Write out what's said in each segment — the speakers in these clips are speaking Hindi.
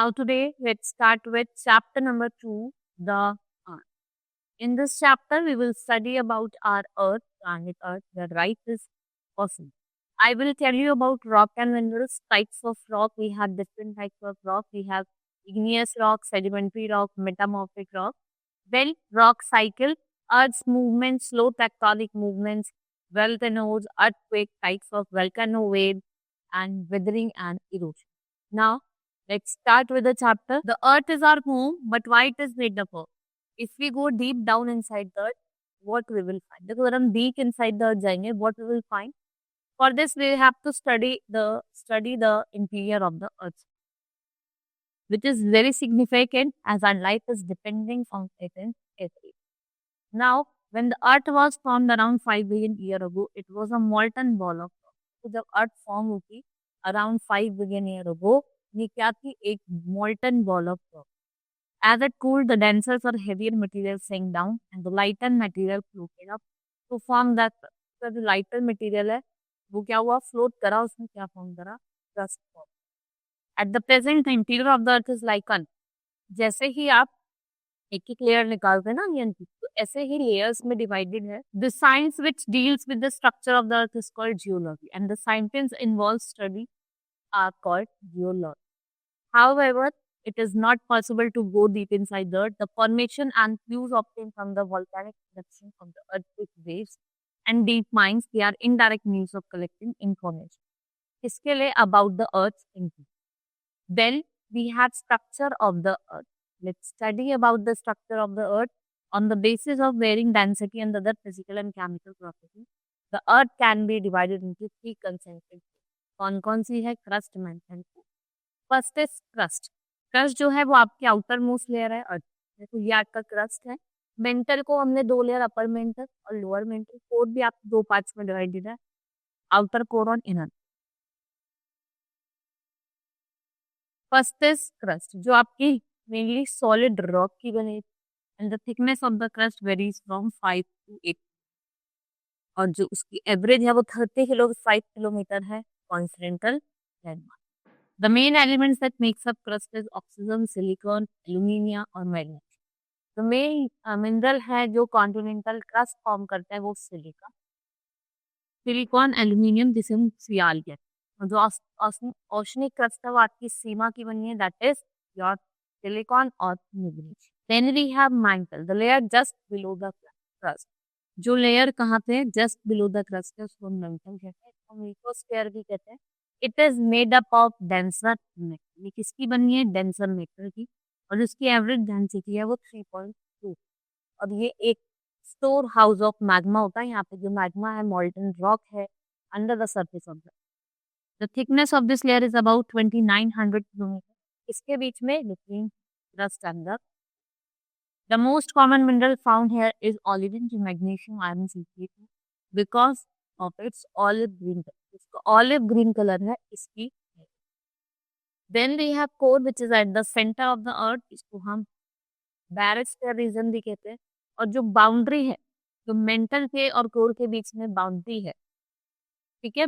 Now today let's start with chapter number 2, the Earth. In this chapter we will study about our Earth, planet Earth, where life is possible. I will tell you about rock and minerals, types of rock. We have different types of rock. We have igneous rock, sedimentary rock, metamorphic rock. Well, rock cycle, Earth's movement, slow tectonic movements, volcanoes, earthquake, types of volcano wave, and weathering and erosion. Now, let's start with the chapter. The Earth is our home, but why it is made up of? If we go deep down inside the Earth, what we will find? देखो अगर हम deep inside the Earth जाएंगे, what we will find? For this, we have to study the interior of the Earth, which is very significant as our life is depending on it in every. Now, when the Earth was formed around 5 billion years ago, it was a molten ball of rock. तो जब Earth form हुई around 5 billion years ago, ये क्या थी? एक molten ball of rock. As it cooled, the denser or heavier material sank down and the lighter material floated up to form that. तो जो lighter material है वो क्या हुआ? फ्लोट करा, उसने क्या फॉर्म करा? Crust form. At the present the interior of the earth is like अन. जैसे ही आप एक एक लेयर निकालते हैं ना अनियन की, तो ऐसे ही लेयर्स में डिवाइडेड है. The science which deals with the structure of the earth is called geology and the scientist involve study are called geology. However, it is not possible to go deep inside the earth. The formation and clues obtained from the volcanic eruption of the earthquake waves and deep mines, they are indirect means of collecting information. इसके लिए about the earth's interior. Then we have structure of the earth. Let's study about the structure of the earth on the basis of varying density and other physical and chemical properties. The earth can be divided into three concentric. कौन सी है? Crust, mental. First is crust. Crust जो है वो आपकी आउटर मोस्ट लेयर है अर्थ. देखो ये आपका क्रस्ट है. मेंटल को हमने दो लेयर, अपर मेंटल और लोअर मेंटल. कोर भी आप दो पार्ट्स में डिवाइडेड है, आउटर कोर और इनर. फर्स्ट इज क्रस्ट जो आपकी मेनली सॉलिड रॉक की बनी and the thickness of the crust varies from 5 to 8 और जो उसकी एवरेज है वो 35 किलोमीटर है. Continental landmark. The main elements that makes up crust is oxygen, silicon, aluminium और magnesium. तो मेन मिनरल है जो कॉन्टिनेंटल क्रस्ट फॉर्म करता है वो सिलिका, सिलिकॉन, एल्यूमिनियम जिसे हम सियाल कहते हैं. और जो ओशनिक क्रस्ट है वो आपकी सीमा की बनी है, दैट इज योर सिलिकॉन और magnesium. Then we have mantle, the layer just below the crust. जो लेयर कहाँ पे है? जस्ट बिलो द क्रस्ट है, उसको मैंटल कहते हैं. इसको मेसोस्फीयर भी कहते हैं. It is made up of denser metal. ये किसकी बनी है? डेंसर मेटल की. और जिसकी एवरेज डेंसिटी है वो 3.2. और ये एक स्टोर हाउस ऑफ मैग्मा होता है. यहाँ पे जो मैग्मा है मॉल्टन रॉक है under the surface of the thickness of this layer is about 2900 kilometre. इसके बीच में between crust and the most common mineral found here is olivine, जो magnesium iron silicate because of its olive green. इसका ऑलिव ग्रीन कलर है इसकी. Then we have core which is at the centre of the earth. इसको हम बैरोस्फीयर रीजन भी कहते हैं. और जो बाउंड्री है, जो मेंटल के और कोर के बीच में बाउंड्री है, ठीक है,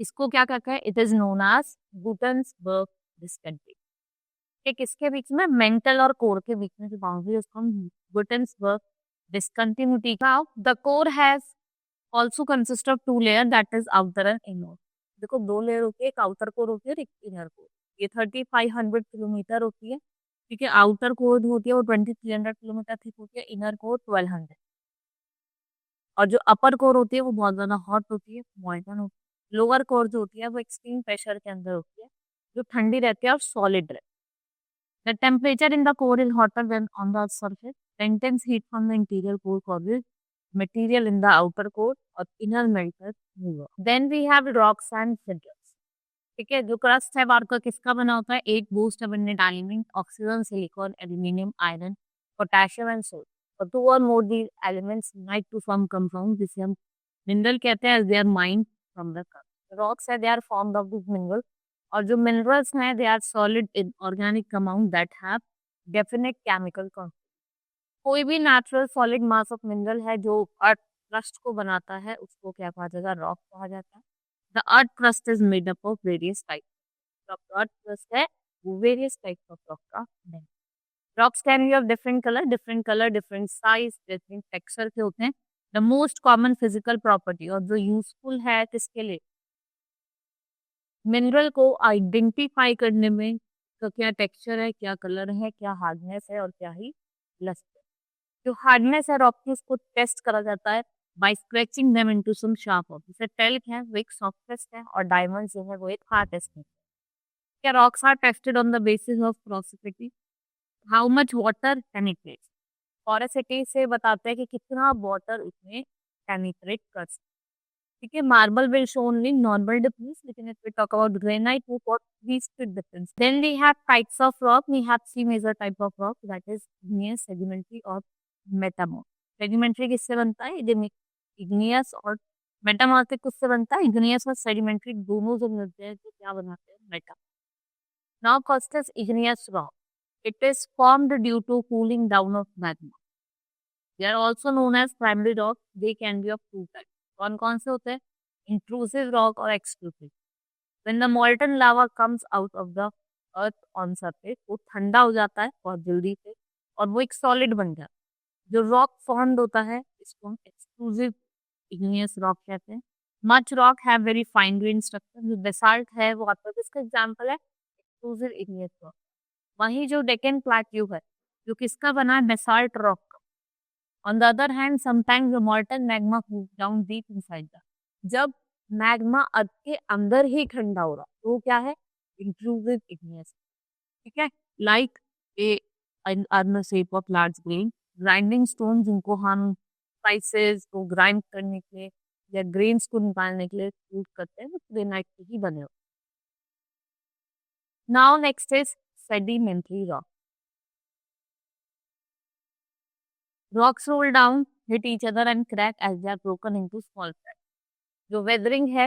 इसको क्या कहते हैं? It is known as Gutenberg discontinuity. ठीक, इसके बीच में मेंटल और कोर के बीच में जो बाउंड्री है उसको हम गुटेन्सबर्ग डिस्कंटिन्यूटी का. The core has also consist of two layer, that is outer and inner. देखो दो लेयर होती है, एक आउटर कोर होती है और एक इनर कोर. ये 3500 किलोमीटर होती है. ठीक है, आउटर कोर होती है वो 2300 किलोमीटर थिक होती है, इनर कोर 1200. और जो अपर कोर होती है वो बहुत ज्यादा हॉट होती है, मॉल्टन होती है. लोअर कोर जो होती है वो एक्सट्रीम प्रेशर के अंदर होती है, जो ठंडी रहती है और सॉलिड रहती है. The temperature in the core is hotter then on the surface. The intense heat from the interior core causes material in the outer core और inner melted mover. Then we have rocks and minerals. ठीक है, जो क्रस्ट है आपका किसका बना होता है? एक most abundant element, oxygen, silicon, aluminium, iron, potassium and salt. और two or more these elements unite to form compound जिसे हम मिनरल कहते हैं. They are mined from the crust. Rocks है they are formed of this mineral. और जो मिनरल्स हैं they are solid in organic compound that have definite chemical compound. कोई भी natural solid mass of mineral है जो अर्थ क्रस्ट को बनाता है उसको क्या कहा जाएगा? रॉक कहा जाता है. The earth crust is made up of various type. Of earth crust है वो वेरियस टाइप्स ऑफ रॉक का है। Rocks can be of different colour, different size, different texture के होते हैं। The most common physical property और जो यूजफुल है किसके लिए, मिनरल को आइडेंटिफाई करने में, तो क्या टेक्सचर है, क्या कलर है, क्या हार्डनेस है और क्या ही लस्ट है। जो हार्डनेस है रॉक की उसको टेस्ट करा जाता है bye scratching them into some sharp object. जैसे टेल्क है वो एक सॉफ्ट टेस्ट है और डायमंड जो है वो एक हार्ड टेस्ट है। क्या rocks are tested on the basis of porosity, how much water penetrate. Porosity से बताते हैं कि कितना वाटर उसमें पेनिट्रेट कर सकता है। ठीक है, marble will show only normal difference, लेकिन if we talk about granite, वो got three split difference. Then we have types of rock. We have three major type of rock, that is igneous, sedimentary और metamorphic. Sedimentary किससे बनता है? Igneous और metamorphic किससे बनता है? Igneous और sedimentary दोनों जब मिलते हैं तो क्या बनाते हैं? Metamorphic. Now first is igneous rock. It is formed due to cooling down of magma. They are also known as primary rock. They can be of two types. कौन कौन से होते हैं? इंट्रूसिव रॉक और exclusive. When the molten lava comes out of the earth on surface, वो ठंडा हो जाता है बहुत जल्दी से और वो एक सॉलिड बन जाता है। जो रॉक फॉर्म्ड होता है इसको हम एक्सक्लूसिव इग्नियस रॉक कहते हैं। Much rock have very fine grain structure. जो बेसाल्ट है वो आपका किसका एग्जांपल है? Exclusive igneous rock. वहीं जो डेक्कन प्लेट्यू है जो किसका बना है? Basalt rock. On the other hand, sometimes the molten magma cools down deep inside the. जब मैग्मा अर्थ के अंदर ही ठंडा हो रहा तो वो क्या है? Intrusive igneous. ठीक है, like a earn shape of large grain grinding stone, जिनको हम स्पाइसेस को ग्राइंड करने के लिए या ग्रेन्स को निकालने के लिए यूज करते हैं, वो ग्रेनाइट के ही बने होते हैं। Now next is sedimentary rock. Rocks roll down, hit each other and crack as they are broken into small cracks. जो वेदरिंग है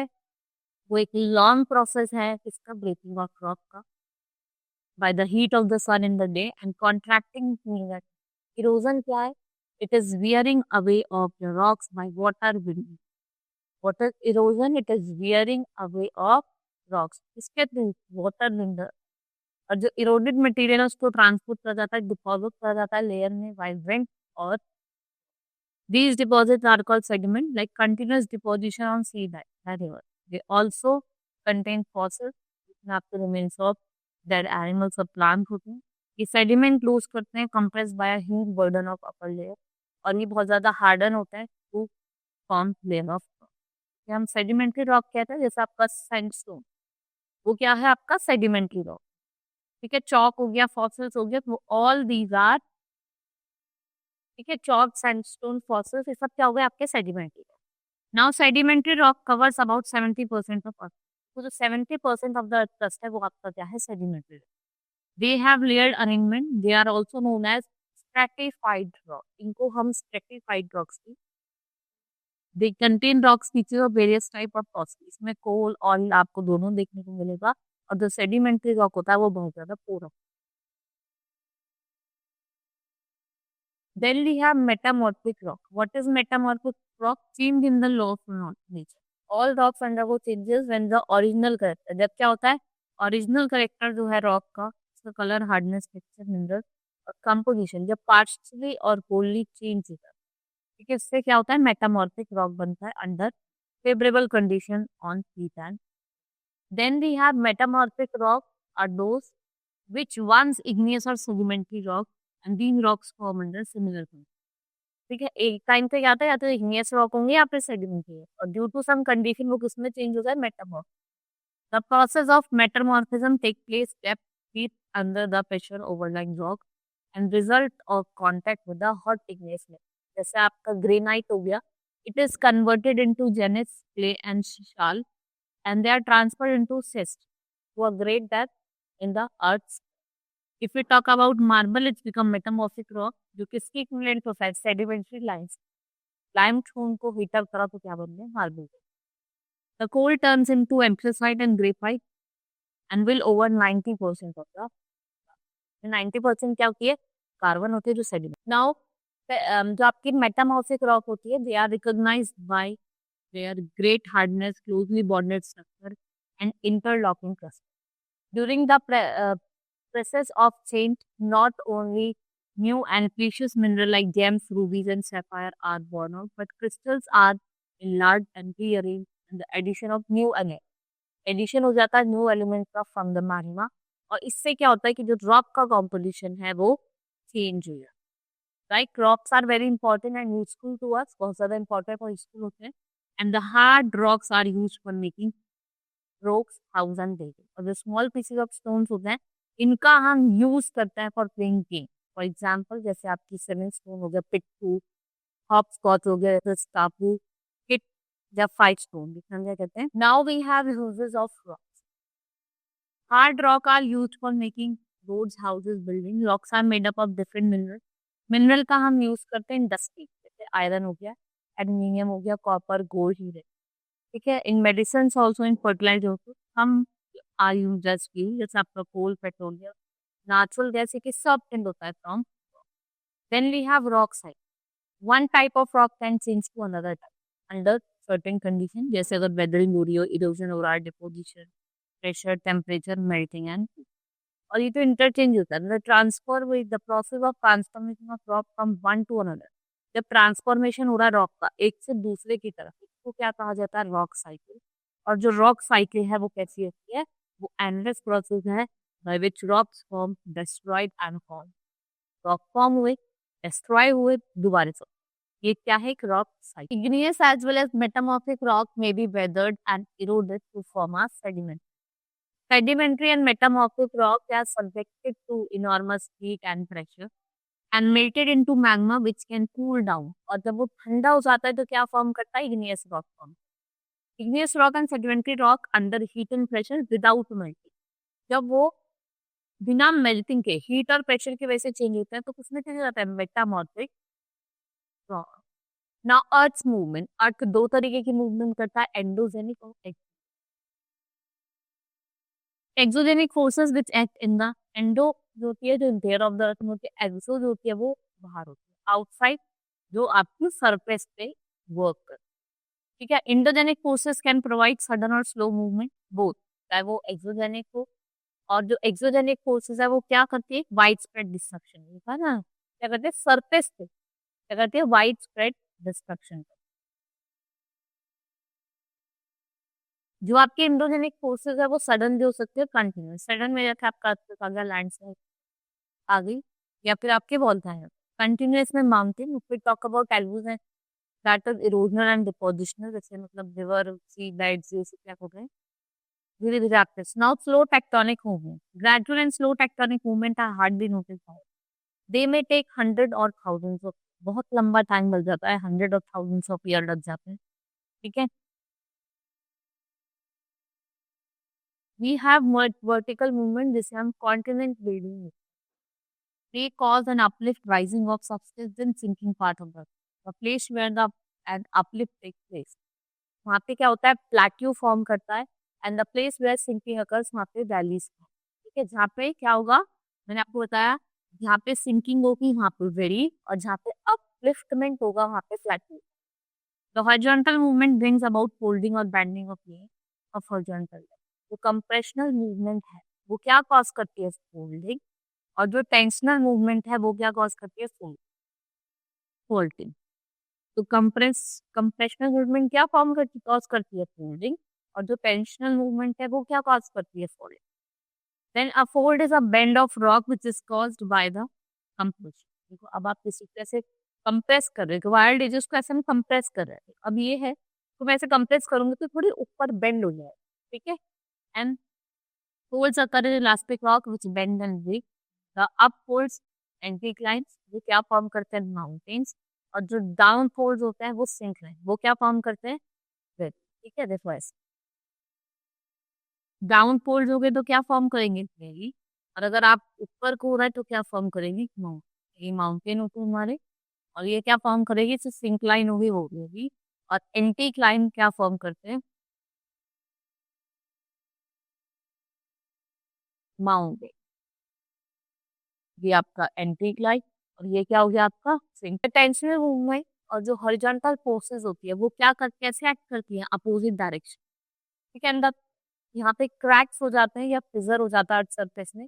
वो एक लॉन्ग प्रोसेस है किसका? ब्रेकिंग ऑफ रॉक का by the heat of the sun in the day and contracting. Erosion क्या है? It is wearing away of the rocks by water wind. Water erosion, it is wearing away of rocks किसके थ्रू? Water wind. और जो इरोडेड मटेरियल है उसको ट्रांसपोर्ट करा जाता है, डिपॉजिट करा जाता है लेयर में बाय विंड और these deposits are called sediment, like continuous deposition on sea bed, river. They also contain fossils, जिसमें आपके remains of dead animals और plants होते हैं। ये sediment lose करते हैं compressed by a huge burden of upper layer, और ये बहुत ज्यादा harden होता है to form layer of rock। ये हम sedimentary rock कहते हैं। जैसे आपका sandstone, वो क्या है? आपका sedimentary rock। ठीक है, chalk हो गया, fossils हो गया, तो all these are, ठीक है, chalk, sandstone, fossils, ये सब क्या हो गए? आपके sedimentary. Now sedimentary rock covers about 70% of earth. तो जो 70% ऑफ द अर्थ क्रस्ट है वो आपका क्या है? Sedimentary. They have layered arrangement, they are also known as stratified rock. इनको हम स्ट्रैटिफाइड रॉक्स की। They contain rocks feature of various type of rocks. इसमें कोल ऑयल आपको दोनों देखने को मिलेगा, और जो सेडिमेंट्री रॉक होता है वो बहुत ज्यादा porous. Then we have metamorphic rock. What is metamorphic rock? Change in the law of nature. All rocks undergo changes when the original character, जब क्या होता है? ओरिजिनल करेक्टर जो है रॉक का, उसका कलर, हार्डनेस, टेक्सचर, मिनरल और कंपोजिशन जब पार्शियली और होली चेंज होता है, ठीक है, इससे क्या होता है? मेटामॉर्फिक रॉक बनता है under favourable condition on heat and. Then we have metamorphic rock are those which once igneous or sedimentary rock and these rocks form under similar conditions। ठीक है, एक टाइम पे क्या था, या तो igneous rock होंगे या फिर sedimentary है, और ड्यू टू सम कंडीशन वो किसमें चेंज होता है? Metamorph. The process of metamorphism take place depth deep under the pressure overlying rock and result of contact with the hot igneous layer। जैसे आपका ग्रेनाइट हो गया, it is converted into gneiss, clay and schist and they are transferred into schist to a great depth in the earth's। If we talk about marble, it's become metamorphic rock, जो किसकी इक्विवेलेंट होता है? Sedimentary Lyme's. लाइमस्टोन को हीट अप करा तो क्या बन गया? Marble. The coal turns into anthracite and graphite and will over 90% of the 90% क्या होती है? कार्बन होती है जो सेडिमेंट। नाउ जो आपकी मेटामॉर्फिक रॉक होती है, they are recognised by their great hardness, closely bonded structure and interlocking crust. During the process of change, not only new and precious mineral like gems, rubies, and sapphire are born out, but crystals are enlarged and rearranged, and the addition of new again. Addition हो जाता है न्यू एलिमेंट का फ्रॉम द मैग्मा, और इससे क्या होता है कि जो रॉक का कॉम्पोजिशन है वो चेंज हो जाता है। Right, rocks are very important and useful to us, बहुत ज्यादा इंपॉर्टेंट और यूजफुल होते हैं। And the hard rocks are used for making roads, house and building. और जो स्मॉल पीसेस ऑफ स्टोन्स होते हैं इनका हम यूज करते हैं फॉर पेंटिंग। फॉर एग्जाम्पल जैसे आपकी 7 स्टोन हो गया पिट्टू, हॉप स्कॉच हो गया, टापू, हिट, या 5 स्टोन क्या कहते हैं। Now we have uses of rocks. Hard rock are used for making roads, houses, building. Rocks are made up of different mineral. Mineral का हम यूज करते हैं इंडस्ट्री, जैसे आयरन हो गया, एल्यूमिनियम हो गया, कॉपर, गोल्ड, हीरे। ठीक है, इन मेडिसिन ऑल्सो, इन फर्टिलाइजर ऑल्सो हम आर यूज एज फ्यूल, जैसे आपका कोल, पेट्रोलियम, नेचुरल गैस, कि सब टेंड होता है from. Then we have rock side. One type of rock can change to another type under certain condition, जैसे अगर वेदरिंग हो रही हो, इरोजन हो रहा है, deposition, pressure, temperature, melting and, और ये तो इंटरचेंज होता है। Transfer with the process of transformation of rock from one two another. जब ट्रांसफॉर्मेशन हो रहा है रॉक का एक से दूसरे की तरफ, इसको क्या कहा जाता है, रॉक साइकिल। और जो रॉक साइकिल है वो कैसी होती है, वो एंडलेस प्रोसेस है by which rocks form, destroyed and form. Rock form हुए, डिस्ट्रॉय हुए, दोबारा से। ये क्या है, एक rock cycle. Igneous as well as metamorphic rock may be weathered and eroded to form a sediment. Sedimentary and metamorphic rocks are subjected to enormous heat and pressure and melted into magma which can cool down. और जब वो ठंडा हो जाता है तो क्या फॉर्म करता है, igneous rock form. igneous rock and sedimentary rock under heat and pressure without melting। जब वो बिना मेल्टिंग के हीट और प्रेशर की वजह से चेंज होता है तो उसमें क्या जाता है, metamorphic rock. Now earth movement, earth दो तरीके की मूवमेंट करता है, एंडोजेनिक और exogenic forces which act in the endo, जो होती है जो इंटीरियर ऑफ द अर्थ में होती है, एक्सो जो होती है वो बाहर होती है, आउटसाइड, जो आपकी सरफेस पे वर्क कर। ठीक है, endogenic forces can provide sudden और स्लो मूवमेंट बोथ, चाहे वो एक्सोजेनिक हो। और जो एक्सोजेनिक फोर्सेस है वो क्या करती है, वाइड स्प्रेड डिस्ट्रक्शन, देखा ना, क्या करते हैं सरफेस पे, क्या करते हैं, वाइड स्प्रेड डिस्ट्रक्शन। जो आपके इंडोजेनिक फोर्सेस है वो सडन भी हो सकते हैं, कंटिन्यूस। सडन में जैसे आपका अगर लैंडस्लाइड आ गई, या फिर आपके वॉल्केनो है। कंटिन्यूस में माउंटेन, फिर टॉक अबाउट एल्वूज है, that is erosional and depositional, जैसे मतलब रिवर, सी बेड्स, ये सब क्या हो गए, धीरे धीरे आपके। Now slow tectonic movement, gradual and slow tectonic movement are hardly notice, they may take hundred or thousands of, बहुत लंबा टाइम लग जाता है, hundred or thousands of year लग जाते हैं। ठीक है, वी हैव वर्टिकल मूवमेंट जिसे हम continent building, they cause an uplift rising of substance in sinking part of the place where the an uplift takes place। वहाँ पे क्या होता है, प्लेट्यू फॉर्म करता है, and the place where sinking occurs, वहाँ पे वैलीज। ठीक है, जहाँ पे क्या होगा, मैंने आपको बताया, जहाँ पे सिंकिंग होगी वहाँ पे वैली, और जहाँ पे अपलिफ्टमेंट होगा वहाँ पे plateau. The horizontal movement brings about folding और bending of plane of horizontal. जो कंप्रेशनल मूवमेंट है वो क्या कॉज करती है, फोल्डिंग। और जो टेंशनल मूवमेंट है वो क्या कॉज करती है, फोल्डिंग। तो कंप्रेशनल मूवमेंट क्या फॉर्म करती, कॉज करती है फोल्डिंग, और जो टेंशनल मूवमेंट है वो क्या कॉज करती है, folding. Then a fold is a bend of rock which is caused by the compression. देखो अब आप किसी को ऐसे कंप्रेस कर रहे हो, वायर्ड एजेस को ऐसे हम कंप्रेस कर रहे हैं, अब ये है तो मैं ऐसे कंप्रेस करूंगी तो थोड़ी ऊपर बेंड हो जाए। ठीक है, and folds occur in elastic rock which bend and break। The up folds anticlines, वो क्या फॉर्म करते हैं, माउंटेन्स। और जो डाउन फोल्ड होता है वो सिंक्लाइन, वो क्या फॉर्म करते हैं, वेल। ठीक है, देखो ऐसे डाउन फोल्ड हो गए तो क्या फॉर्म करेंगे, वैली। और अगर आप ऊपर को हो रहा है तो क्या फॉर्म करेंगे, माउंटेन। ये माउंटेन होते हैं हमारे, और ये क्या फॉर्म करेगी, सिंक्लाइन होगी, वो होगी। और एंटीक्लाइन क्या फॉर्म करते हैं, माउंटेन। ये आपका एंटीक्लाइन, और ये क्या हो गया आपका सिंक। टेंशनल मूवमेंट और जो हॉरिजॉन्टल फोर्सेस होती है वो क्या कर कैसे एक्ट करती है, अपोजिट डायरेक्शन। ठीक है, यहाँ पे क्रैक्स हो जाते हैं या फिजर हो जाता है अर्थ सरफेस में।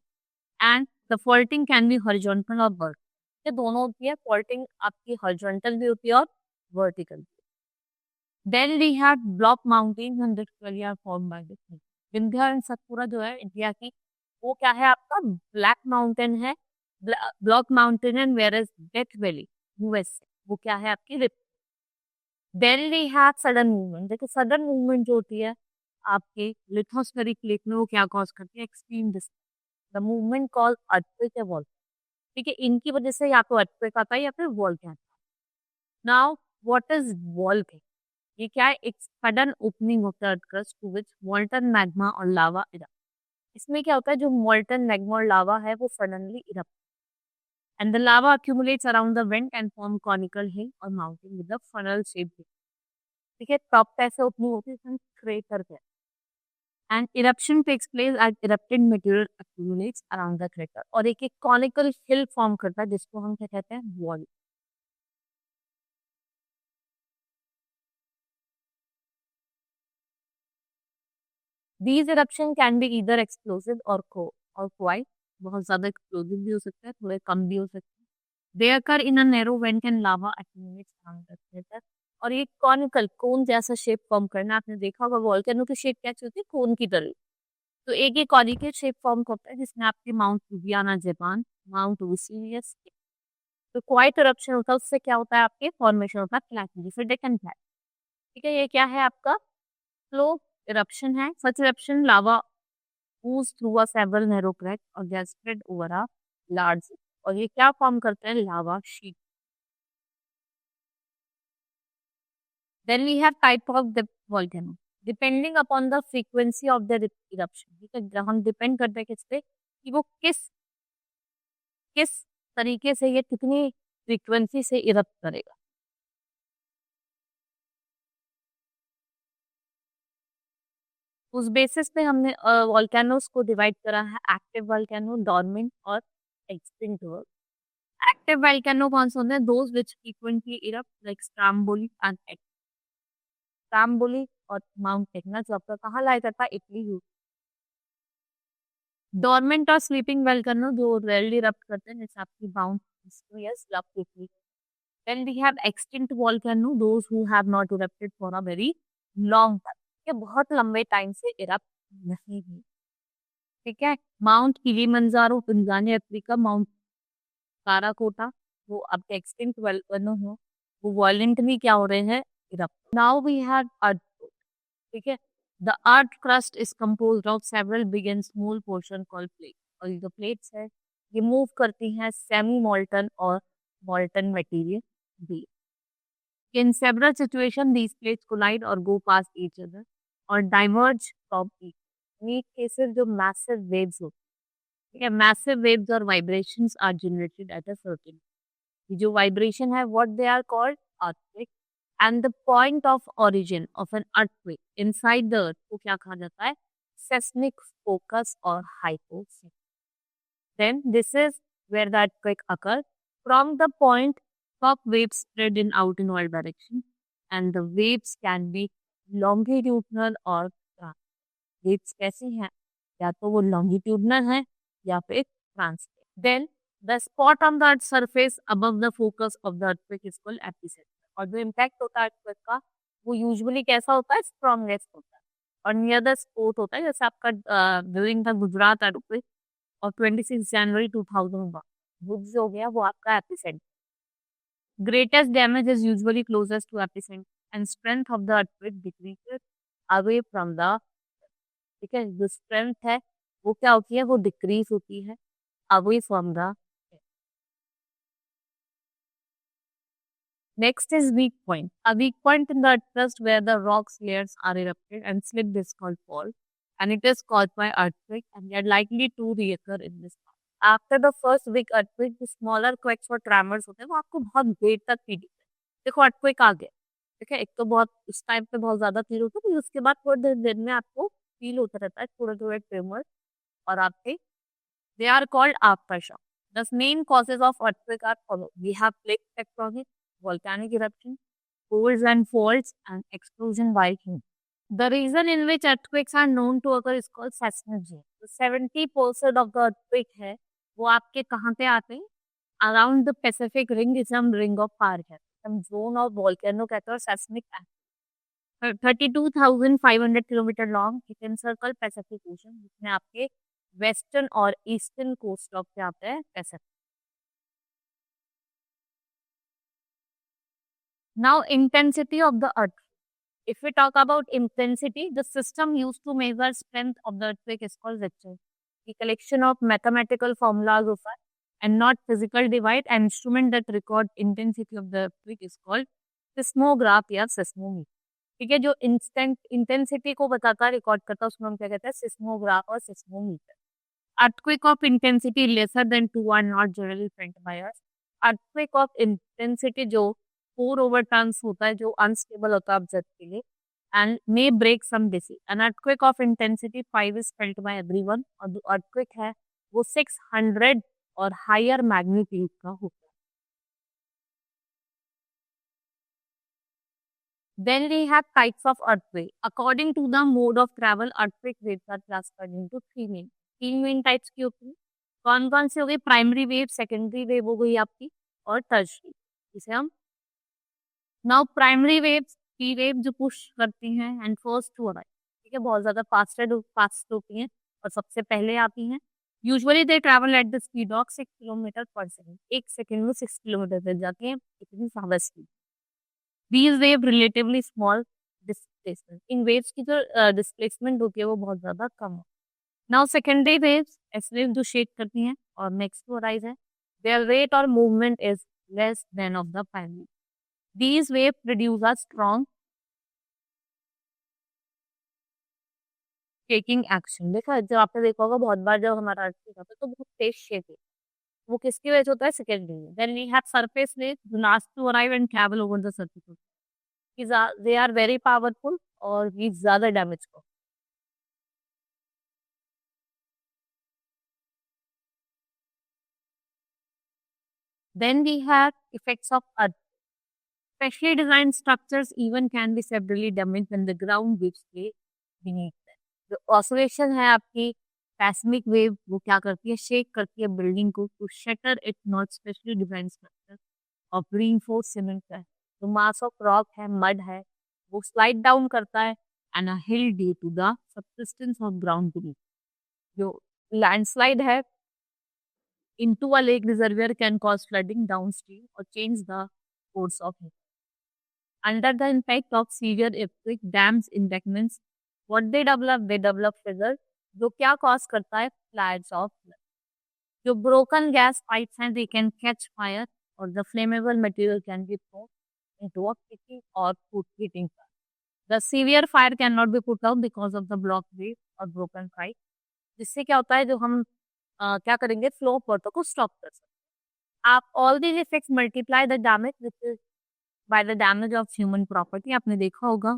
And the faulting can be horizontal और वर्टिकल, ये दोनों होती है। फॉल्टिंग आपकी हॉरिजॉन्टल भी होती है और वर्टिकल भी। Then we have block mountains and this valley are formed by this. Vindhya and Satpura जो है इंडिया की, वो क्या है आपका ब्लैक माउंटेन है, block mountain and where is death valley US, वो क्या है आपकी rift. Then we have sudden movement. देखो सडन मूवमेंट जो होती है आपके लिथोस्फेरिक प्लेट में, वो क्या कॉज करती है extreme distance, the movement called earthquake या वॉल। ठीक है, इनकी वजह से या तो अर्थक्वेक आता है या फिर वॉल्केनो आता है। Now what is volcano? ये क्या है? एक sudden opening of the earth crust to which molten magma और लावा इरप्ट। इसमें क्या होता है, जो मॉल्टन मैग्मा और लावा है वो suddenly erupt and the lava accumulates around the vent and form conical hill or mountain with a funnel shaped hill। ठीक है, टॉप पे ऐसे ओपनिंग होती है, इसमें क्रेटर है and eruption takes place as erupted material accumulates around the crater और एक एक कॉनिकल हिल फॉर्म करता है जिसको हम क्या कहते हैं, wall. These eruption can be either explosive or quiet। बहुत ज्यादा एक्सप्लोसिव भी हो सकता है, थोड़े कम भी हो सकते हैं। They occur in a narrow vent and lava accumulates around the crater। और ये कॉनिकल कोन जैसा शेप फॉर्म करना, आपने देखा होगा वॉल्केनो की शेप कैसी होती है, कोन की तरह। तो एक ये कॉनिकल शेप फॉर्म करता है जिसमें आपके mount Ljubljana Japan, mount Vesuvius. तो क्वाइट eruption होता है, उससे क्या होता है आपके फॉर्मेशन होता है फ्लैट, फिर डेकन फ्लैट। ठीक है, ये क्या है आपका फ्लो eruption है। सच eruption lava moves through a several narrow cracks और they are spread over a large, और ये क्या फॉर्म करते हैं, लावा sheet. Then we have type of the volcano depending upon the frequency of the eruption। ठीक है, हम डिपेंड करते हैं किस पे, कि वो किस किस तरीके से, ये कितनी फ्रीक्वेंसी से इरप्ट करेगा। उस बेसिस पे हमने वॉल्केनोस को डिवाइड करा है, एक्टिव वॉल्केनो, डॉर्मेंट और एक्सटिंक्ट। एक्टिव वॉल्केनो कौन से होते हैं, those which frequently erupt like Stromboli and Stromboli और माउंट एटना, जो आपका कहाँ लाया जाता है, इटली। डॉर्मेंट और स्लीपिंग वॉल्केनो जो रेयरली इरप्ट करते हैं, जैसे आपकी mount Vesuvius, love quickly. Then we have extinct volcano, those who have not erupted for a very long time, ये बहुत लंबे टाइम से इरप्ट नहीं हुई। ठीक है, Mount Kilimanjaro Tanzania Africa, Mount Krakatoa, वो आपके एक्सटिंक्ट वॉल्केनो हो, वो वॉलेंटली क्या हो रहे हैं, इरप्ट। नाउ वी हैव अर्थ। ठीक है, the earth crust is composed of several big and small portion called plate, और ये जो प्लेट्स है ये मूव करती हैं सेमी मॉल्टन और मॉल्टन मटेरियल भी। In several situations, these plates collide or go past each other or diverge from each। In each cases, जो massive waves होती हैं, ठीक है, massive waves और vibrations are generated at a certain। ये जो vibration है, what they are called earthquake, and the point of origin of an earthquake inside the earth को क्या कहा जाता है, seismic focus और hypoxia। Then this is where the earthquake occurs. From the point, top waves spread in out in all direction, and the waves can be longitudinal or trans। Waves कैसी हैं, या तो वो longitudinal है या फिर trans। Then the spot on the earth's surface above the focus of the earthquake is called epicenter। और जो impact होता है earthquake का, वो usually कैसा होता है, strongest होता है। और नियर द स्पॉट होता है, जैसे आपका ड्यूरिंग द गुजरात earthquake और 26 जनवरी 2001 बुक्स हो गया, वो आपका epicentre. Greatest damage is usually closest to epicentre and strength of the earthquake decreases away from the. ठीक है, जो स्ट्रेंथ है वो क्या होती है, वो डिक्रीज होती है away from the. Next is weak point. A weak point in the earth where the rocks layers are erupted and slip is called fault and it is caused by earthquake and they are likely to reoccur in this। After the first big earthquake जो स्मॉलर क्वेक्स और ट्रैमर्स होते हैं वो आपको बहुत देर तक फील होते हैं। देखो अर्थक्वेक आ गया, ठीक है, एक तो बहुत उस टाइम पे बहुत ज्यादा फील होता है, फिर उसके बाद थोड़ी देर देर में आपको फील होता रहता है थोड़े थोड़े ट्रेमर्स और आपके, they are called after shock. The main causes of earthquake are follow, we have plate tectonic, volcanic eruption, folds and faults and explosion by human. The region in which earthquakes are known to occur is called seismology. तो 70% ऑफ द earthquake है वो आपके कहाँ पे आते हैं? अराउंड द पैसिफिक रिंग, इसे हम रिंग ऑफ फायर कहते हैं, हम जोन ऑफ वोल्केनो कहते हैं, और seismic 32,500 kilometre long it encircle Pacific ocean, जिसमें आपके वेस्टर्न और ईस्टर्न कोस्ट ऑफ पे आता है Pacific. Now intensity of the earth. If we talk about intensity, the system used to measure strength of the earthquake is called Richter. The collection of mathematical formulas of it and not physical device. An instrument that record intensity of the earthquake is called seismograph या seismometer. ठीक है, जो इंस्टेंट इंटेंसिटी को बताता है, रिकॉर्ड करता है, उसमें हम क्या कहते हैं? सिस्मोग्राफ और seismometer. Earthquake of intensity lesser than 2 are not generally felt by us. Earthquake of intensity जो 4 over tons होता है, जो अनस्टेबल होता है ऑब्जेक्ट के लिए, and may break some disease. An earthquake of intensity 5 is felt by everyone. और जो earthquake है वो 600 और हायर मैग्नीट्यूड का होता है. Then we have types of earthquake. According to the mode of travel, earthquake waves are classified into तीन मेन टाइप्स की होती है. कौन कौन सी हो गई? प्राइमरी वेव, सेकेंडरी वेव हो गई आपकी, और टर्शरी. इसे हम नाउ प्राइमरी वेव्स की वेव जो पुश करती हैं एंड फर्स्ट टू अराइव. ठीक है, बहुत ज्यादा फास्ट होती हैं और सबसे पहले आती हैं. Usually they travel at the speed of 6 kilometre पर सेकेंड. एक सेकेंड में 6 किलोमीटर तक जाती हैं, इतनी ज्यादा speed. These wave relatively small displacement. In waves की जो डिस्प्लेसमेंट होती है वो बहुत ज्यादा कम है. नाउ सेकेंडरी वेव्स, ऐसी वेव जो शेक करती हैं और नेक्स्ट टू अराइज है, देयर रेट और movement is less than of the primary. These waves produce a strong shaking action. देखा, जब आपने देखा होगा बहुत बार जब हमारा earthquake होता है तो बहुत तेज शेक है, वो किसकी वजह से होता है? सेकेंडरी में. Then we have surface waves do not to arrive and travel over the surface. They are very powerful और ये ज्यादा डैमेज को. Then we have effects of earth. Specially designed structures even can be severely damaged when the ground gives way beneath them. जो ऑसिलेशन है आपकी पैस्मिक वेव, वो क्या करती है? शेक करती है बिल्डिंग को to shatter it not. Specially design structure of reinforced cement का है, तो मास ऑफ रॉक है, मड है, वो स्लाइड डाउन करता है and a hill due to the subsistence of ground beneath. जो लैंडस्लाइड है into a lake reservoir can cause flooding downstream or change the course of it. Under the impact of severe earthquake, dams, embankments, what they develop fissure, जो क्या cause करता है? Floods of flood. जो broken gas pipes हैं, they can catch fire or the flammable material can be thrown into a kitchen or food heating plant. The severe fire cannot be put out because of the blocked way or broken pipe. जिससे क्या होता है? जो हम क्या करेंगे? फ्लो वाटर को स्टॉप कर सकते हैं. आप all these effects multiply the damage which is by the damage of human property. आपने देखा होगा,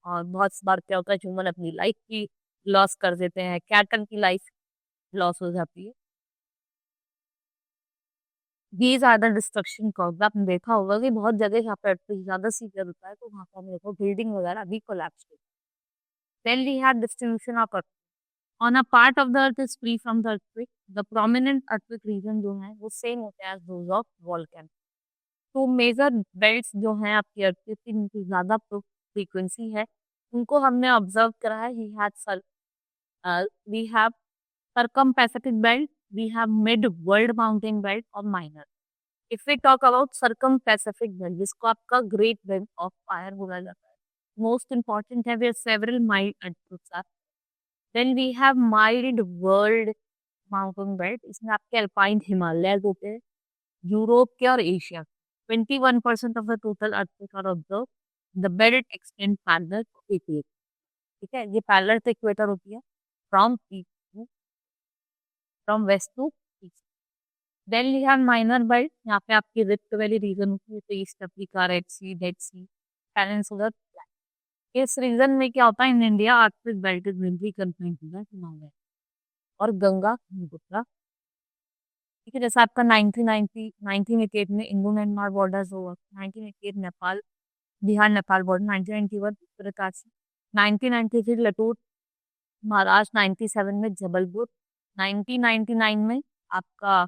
और बहुत बार क्या होता है, ह्यूमन अपनी लाइफ की लॉस कर देते हैं, कैटल की लाइफ लॉस हो जाती है. These are the destruction cause. आपने देखा होगा कि बहुत जगह जहाँ पे ज्यादा सीवियर होता है तो वहाँ पर मेरे को बिल्डिंग वगैरह भी कोलैप्स होती है. Then we have distribution of earth. On a part of the earth is free from the earthquake. The prominent earthquake region जो है वो सेम होते हैं as those of volcano. तो मेजर बेल्ट्स जो हैं आपकी अर्थ की, जिनकी ज्यादा फ्रीक्वेंसी है, उनको हमने ऑब्जर्व करा है. We have circum Pacific belt, we have mid world mountain belt और minor. If we talk about circum Pacific belt, जिसको आपका ग्रेट बेल्ट ऑफ फायर बोला जाता है, मोस्ट इंपॉर्टेंट है, where several mild earthquakes are. Then we have mild world mountain belt, इसमें आपके अल्पाइन हिमालय होते हैं, यूरोप के और Asia. 21% of the total earthquake are observe. The belt extend parallel to equator. ठीक है, ये पैरेलल टू इक्वेटर होती है from west to east. Then we have minor belt, यहाँ पे आपकी रिफ्ट वैली रीजन होती है, तो east Africa, red sea, dead sea, peninsular. इस रीजन में क्या होता है? In India arctic belt is mainly confined to the Himalaya और गंगा ब्रह्मपुत्र. ठीक है, जैसे आपका 1988 में इंडो म्यांमार बॉर्डर्स हुआ, 1988 नेपाल बिहार नेपाल बॉर्डर, 1991 उत्तरकाशी, 1993 लटूर, महाराष्ट्र 97 में जबलपुर, 1999 में आपका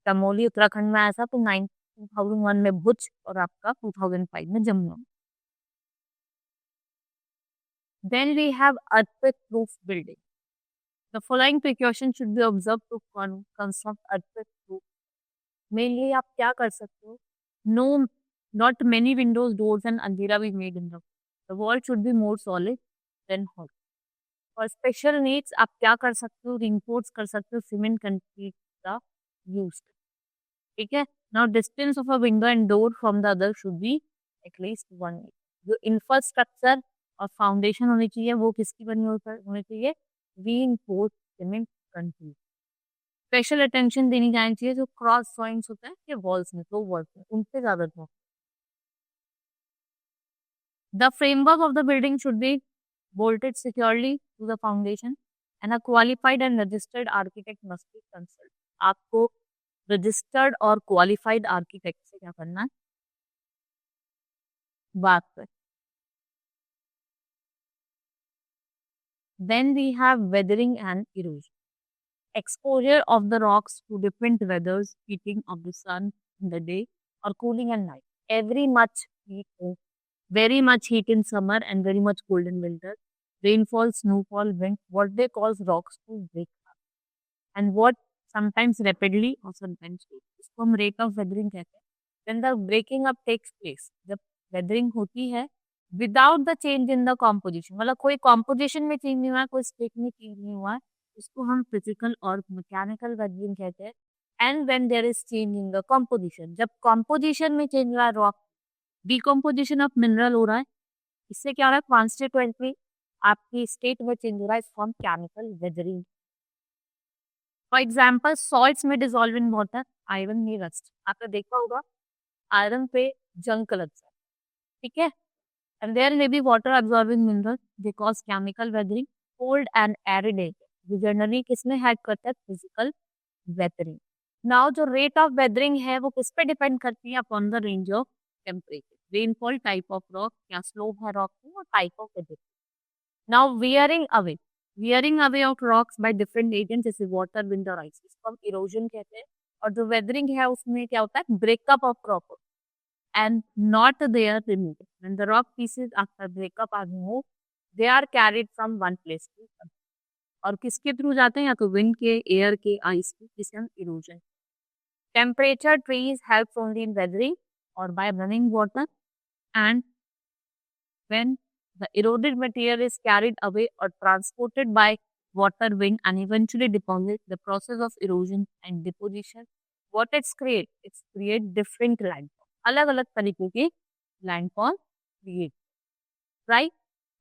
चमोली उत्तराखंड में आया था, तो 2001 में भुज और आपका 2005 में Jammu. Then we have earthquake-proof building. The following precautions should be observed to construct earthquake-proof. Mainly आप क्या कर सकते हो? No, not many windows, doors and अंधेरा be made in the wall should be more solid than hollow. और स्पेशल नीड्स आप क्या कर सकते हो? रिइंफोर्स कर सकते हो सीमेंट कंक्रीट का यूज। ठीक है। Now distance of a window and door from the other should be at least 1 metre. जो इंफ्रास्ट्रक्चर और फाउंडेशन होनी चाहिए वो किसकी बनी होनी चाहिए? Reinforced cement concrete. Special attention देनी जानी चाहिए जो क्रॉस जॉइंट्स होते हैं कि वॉल्स में, दो वॉल्स में, उनसे ज्यादा था। The framework of the building should be bolted securely to the foundation and a qualified and registered architect must be consulted. आपको रजिस्टर्ड और क्वालिफाइड आर्किटेक्ट से क्या करना है? बात कर। Then we have weathering and erosion. Exposure of the rocks to different weathers, heating of the sun in the day or cooling at night. Every much heat, very much heat in summer and very much cold in winter. Rainfall, snowfall, wind, what they cause rocks to break up. And what sometimes rapidly or sometimes slowly. इसको हम rate of weathering कहते हैं. When the breaking up takes place, जब weathering होती है without the change in the composition, मतलब कोई कॉम्पोजिशन में चेंज नहीं हुआ है, कोई स्टेट में चेंज नहीं हुआ है, इसको हम फिजिकल और मैकेनिकल वेदरिंग कहते हैं। And when there is change in the composition, जब कॉम्पोजिशन में चेंज हुआ है, रॉक डिकम्पोजिशन ऑफ मिनरल हो रहा है, इससे क्या हो रहा है? कॉन्स्टिट्यूएंटली आपकी स्टेट में चेंज हो रहा है, इसको हम chemical weathering. For example salts में डिजोल्व इन वाटर, आयरन में रस्ट। आपने देखा होगा आयरन पे जंग लगता है, ठीक है। And there may be water absorbing minerals they cause chemical weathering, cold and arid area, जो जनरली किसमें हेड करता है? Physical weathering. नाउ जो रेट ऑफ वेदरिंग है वो किस पे डिपेंड करती है? Upon the range of temperature, rainfall, type of rock, क्या स्लोप है रॉक में, और type of weathering. Now wearing away of rocks by different agents जैसे वाटर, विंड और आइस, इसको हम इरोजन कहते हैं। और जो वेदरिंग है उसमें क्या होता है? Breakup of rock and not their removal. When the rock pieces after breakup are removed, they are carried from one place to another. और किसके थ्रू जाते हैं? या तो विंड के, एयर के, आइस के, जिसे हम erosion. Temperature trees helps only in weathering और by running water, and when the eroded material is carried away or transported by water, wind and eventually deposits, the process of erosion and deposition, what it's create different landform, अलग अलग तरीके के landform create, right?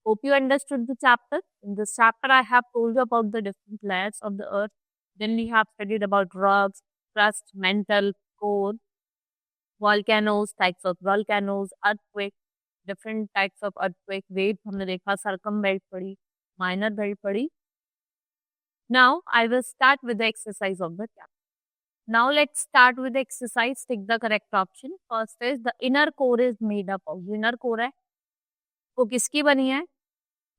Hope you understood the chapter. In this chapter I have told you about the different layers of the earth. Then we have studied about rocks, crust, mantle, core, volcanoes, types of volcanoes, earthquake, different types of earthquake, wave हमने देखा, सरकम बेल्ट पढ़ी, माइनर बेल्ट पढ़ी। Now I will start with the exercise of the chapter. Now let's start with exercise, tick the correct option. First is the inner core is made up of, inner core है वो किसकी बनी है?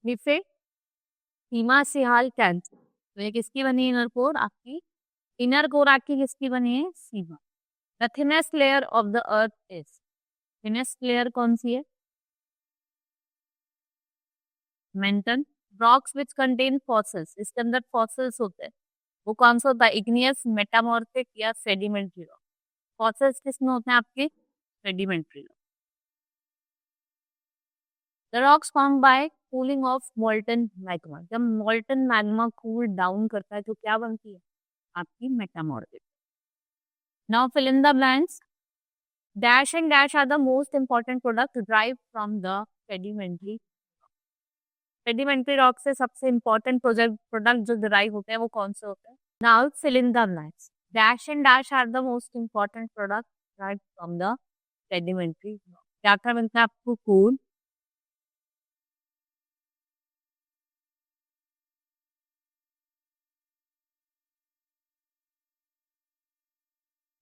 निफे, सीमा, सिहाल, कैंसर। तो ये किसकी बनी है इनर कोर? आपकी इनर कोर आपकी किसकी बनी है? सीमा। The thinnest layer of the earth is, thinnest layer कौन सी है? Mantle. Rocks which contain fossils, इसके अंदर फॉसिल्स होते हैं, वो कौन सा होता है? इग्नियस, मेटामॉर्फिक या सेडिमेंट्री रॉक। फॉसिल्स किसमें होते हैं? आपके sedimentary rock. The rocks form by cooling of molten magma, जब मोल्टन मैग्मा कूल डाउन करता है तो क्या बनती है? आपकी metamorphic. Now fill in the blanks. Dash and dash are the most important product drive from the sedimentary. Sedimentary rock से सबसे इंपॉर्टेंट प्रोडक्ट जो डिराइव होते हैं वो कौन से होते हैं? Now fill in the blanks. Dash and dash are the most important product derive from the sedimentary rock. क्या क्या मिलता है आपको? Coal,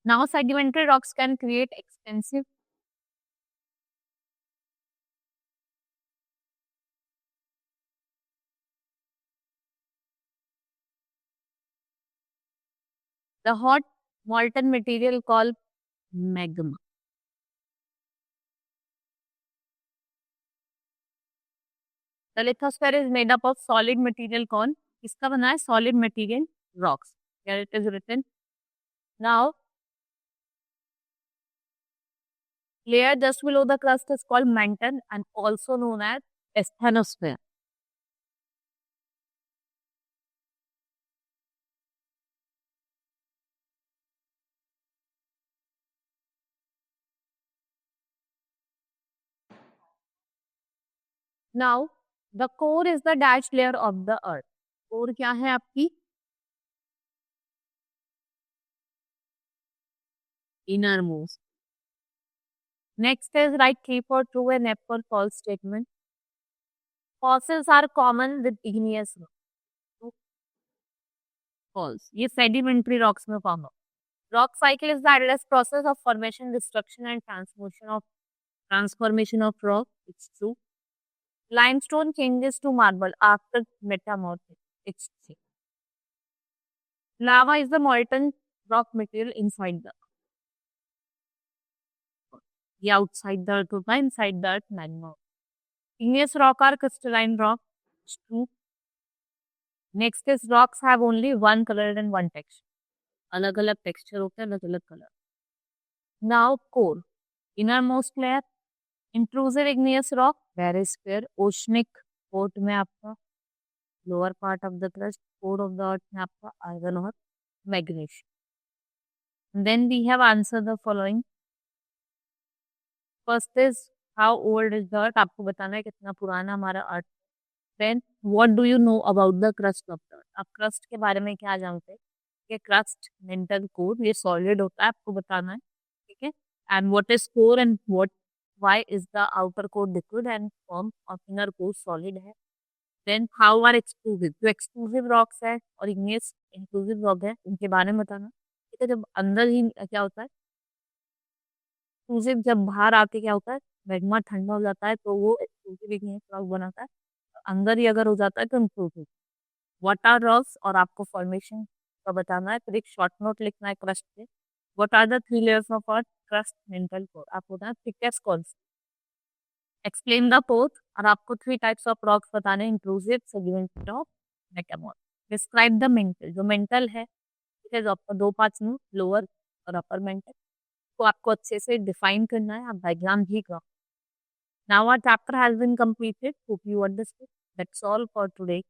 now sedimentary rocks can create extensive The hot molten material called magma. The lithosphere is made up of solid material called, किसका बना है? Solid material rocks. Here it is written. Now, layer just below the crust is called mantle and also known as asthenosphere. Now, the core is the dash layer of the earth. Core क्या है आपकी? Innermost. Next is write 3 for true and F for false statement. Fossils are common with igneous rock. True, false. ये sedimentary rocks में form हो. Rock cycle is the endless process of formation, destruction and transformation of rock. It's true. Limestone changes to marble after metamorphosis. It's true. Lava is the molten rock material inside the ये outside the earth होता है, inside the earth magma. Igneous rock are crystalline rock. It's true. Next is rocks have only one color and one texture. अलग अलग texture होते हैं, अलग अलग color. Now core. Innermost layer. Intrusive igneous rock. Very square. Oceanic core में आपका lower part of the crust. Core of the earth में आपका iron और magnesium. Then we have answered the following. First is how old is the earth? आपको बताना है कितना पुराना हमारा अर्थ. Then what do you know about the crust of the earth? आप crust के बारे में क्या जानते हैं? कि crust, mental core, ये solid होता है, आपको बताना है, ठीक है? And what is core and why is the outer core liquid and form of inner core solid है? Then how are exclusive? जो exclusive rocks है और igneous inclusive rock है, उनके बारे में बताना, ठीक है? जब अंदर ही क्या होता है, एक्सक्लूसिव जब बाहर आके क्या होता है, मैग्मा ठंडा हो जाता है तो वो एक्सक्लूसिव igneous रॉक बनाता है. अंदर ही अगर हो जाता है तो इंक्लूसिव. व्हाट आर रॉक्स और आपको फॉर्मेशन का बताना है. फिर एक शॉर्ट नोट लिखना है क्रस्ट पे. What are the 3 layers of earth crust mantle core. आपको बताना थिकनेस कौन सी. एक्सप्लेन द फोर्थ और आपको 3 टाइप्स ऑफ रॉक्स बताने हैं. Inclusive, sediment of metamorph. Describe the mantle. जो मेंटल है, ठीक है, जो आपका 2 पार्ट्स में लोअर और अपर मेंटल को आपको अच्छे से डिफाइन करना है. आप डायग्राम भी करो. Now our chapter has been completed. Hope you understood. That's all for today.